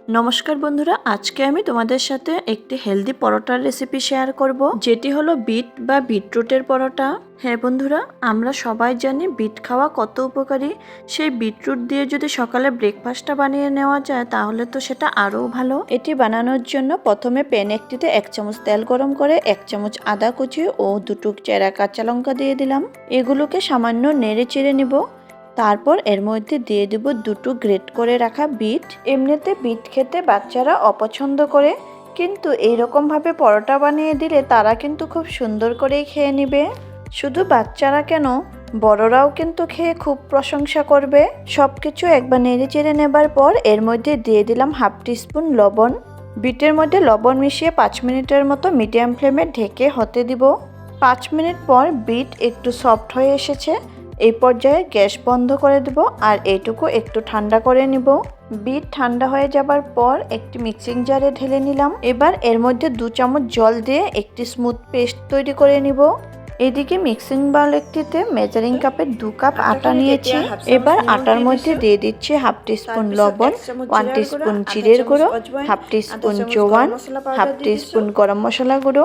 নমস্কার বন্ধুরা, আজকে আমি তোমাদের সাথে একটি হেলদি পরোটার রেসিপি শেয়ার করব, যেটি হলো বিট বা বিটরুটের পরোটা। হ্যাঁ বন্ধুরা, আমরা সবাই জানি বিট খাওয়া কত উপকারী। সেই বিটরুট দিয়ে যদি সকালে ব্রেকফাস্টটা বানিয়ে নেওয়া যায় তাহলে তো সেটা আরও ভালো। এটি বানানোর জন্য প্রথমে প্যান একটিতে 1 চামচ তেল গরম করে 1 চামচ আদা কুচি ও 2 চেরা কাঁচা লঙ্কা দিয়ে দিলাম। এগুলোকে সামান্য নেড়ে চেড়ে নিব। তারপর এর মধ্যে দিয়ে দেব 2 গ্রেট করে রাখা বিট। এমনিতে বিট খেতে বাচ্চারা অপছন্দ করে, কিন্তু এইরকমভাবে পরোটা বানিয়ে দিলে তারা কিন্তু খুব সুন্দর করেই খেয়ে নেবে। শুধু বাচ্চারা কেন, বড়রাও কিন্তু খেয়ে খুব প্রশংসা করবে। সব কিছু একবার নেড়ে চেড়ে নেবার পর এর মধ্যে দিয়ে দিলাম 1/2 টিস্পুন লবণ। বিটের মধ্যে লবণ মিশিয়ে 5 মিনিটের মতো মিডিয়াম ফ্লেমে ঢেকে হতে দিব। 5 মিনিট পর বিট একটু সফট হয়ে এসেছে। এই পর্যায়ে গ্যাস বন্ধ করে দেব আর এইটুকু একটু ঠান্ডা করে নিব। বিট ঠান্ডা হয়ে যাবার পর একটি মিক্সিং জারে ঢেলে নিলাম। এবার এর মধ্যে 2 চামচ জল দিয়ে একটি স্মুথ পেস্ট তৈরি করে নিব। এদিকে মিক্সিং বাউল একটিতে মেজারিং কাপের 2 কাপ আটা নিয়েছি। এবার আটার মধ্যে দিয়ে দিচ্ছি 1/2 টিস্পুন লবণ, 1 টিস্পুন জিরের গুঁড়ো, 1/2 টিস্পুন জোয়ান, 1/2 টিস্পুন গরম মশলা গুঁড়ো।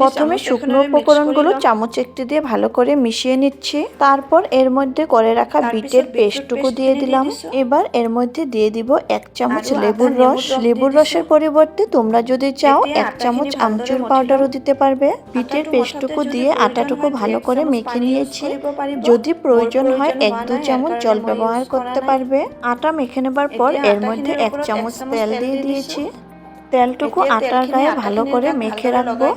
প্রথমে শুকনো উপকরণগুলো চামচ একটি দিয়ে ভালো করে মিশিয়ে নিচ্ছি। তারপর এর মধ্যে করে রাখা বিটের পেস্টটুকু দিয়ে দিলাম। এবার এর মধ্যে দিয়ে দিব 1 চামচ লেবুর রস। লেবুর রসের পরিবর্তে তোমরা যদি চাও 1 চামচ আমচুর পাউডারও দিতে পারবে। বিটের পেস্টটুকু দিয়ে আটাটুকু ভালো করে মেখে নিয়েছি। যদি প্রয়োজন হয় 1-2 চামচ জল ব্যবহার করতে পারবে। আটা মেখে নেবার পর এর মধ্যে 1 চামচ তেল দিয়ে দিয়েছি। তেলটুকু আটার গায়ে ভালো করে মেখে রাখবো,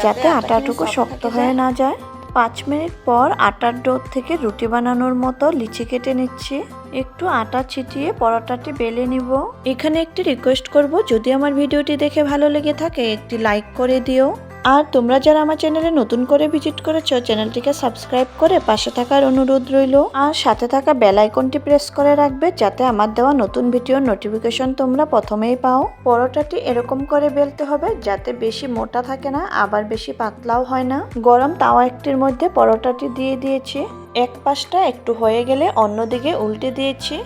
যাতে আটাটুকু শক্ত হয়ে না যায়। 5 মিনিট পর আটার ডো থেকে রুটি বানানোর মতো লিচি কেটে নিচ্ছি। একটু আটা ছিটিয়ে পরোটাটি বেলে নিব। এখানে একটি রিকোয়েস্ট করব, যদি আমার ভিডিওটি দেখে ভালো লেগে থাকে একটি লাইক করে দিও। আর তোমরা যারা আমার চ্যানেলে নতুন করে ভিজিট করেছো, চ্যানেলটিকে সাবস্ক্রাইব করে পাশে থাকার অনুরোধ রইল। আর সাথে থাকা বেল আইকনটি প্রেস করে রাখবে, যাতে আমার দেওয়া নতুন ভিডিওর নোটিফিকেশন তোমরা প্রথমেই পাও। পরোটাটি এরকম করে বেলতে হবে যাতে বেশি মোটা থাকে না, আবার বেশি পাতলাও হয় না। গরম তাওয়া একটির মধ্যে পরোটাটি দিয়ে দিয়েছি। এক পাশটা একটু হয়ে গেলে অন্যদিকে উল্টে দিয়েছি।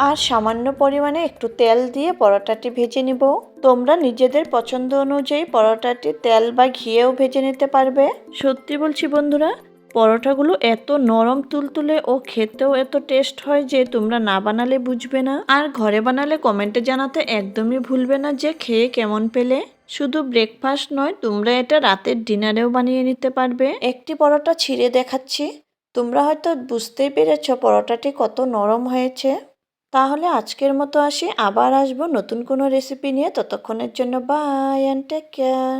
আর সামান্য পরিমাণে একটু তেল দিয়ে পরোটাটি ভেজে নিব। তোমরা নিজেদের পছন্দ অনুযায়ী পরোটাটি তেল বা ঘিয়েও ভেজে নিতে পারবে। সত্যি বলছি বন্ধুরা, পরোটাগুলো এত নরম তুলতুলে ও খেতেও এত টেস্ট হয় যে তোমরা না বানালে বুঝবে না। আর ঘরে বানালে কমেন্টে জানাতে একদমই ভুলবে না যে খেয়ে কেমন পেলে। শুধু ব্রেকফাস্ট নয়, তোমরা এটা রাতের ডিনারেও বানিয়ে নিতে পারবে। একটি পরোটা ছিঁড়ে দেখাচ্ছি, তোমরা হয়তো বুঝতেই পেরেছ পরোটাটি কত নরম হয়েছে। তাহলে আজকের মতো আসি, আবার আসবো নতুন কোনো রেসিপি নিয়ে। ততক্ষণের জন্য বাই অ্যান্ড টেক কেয়ার।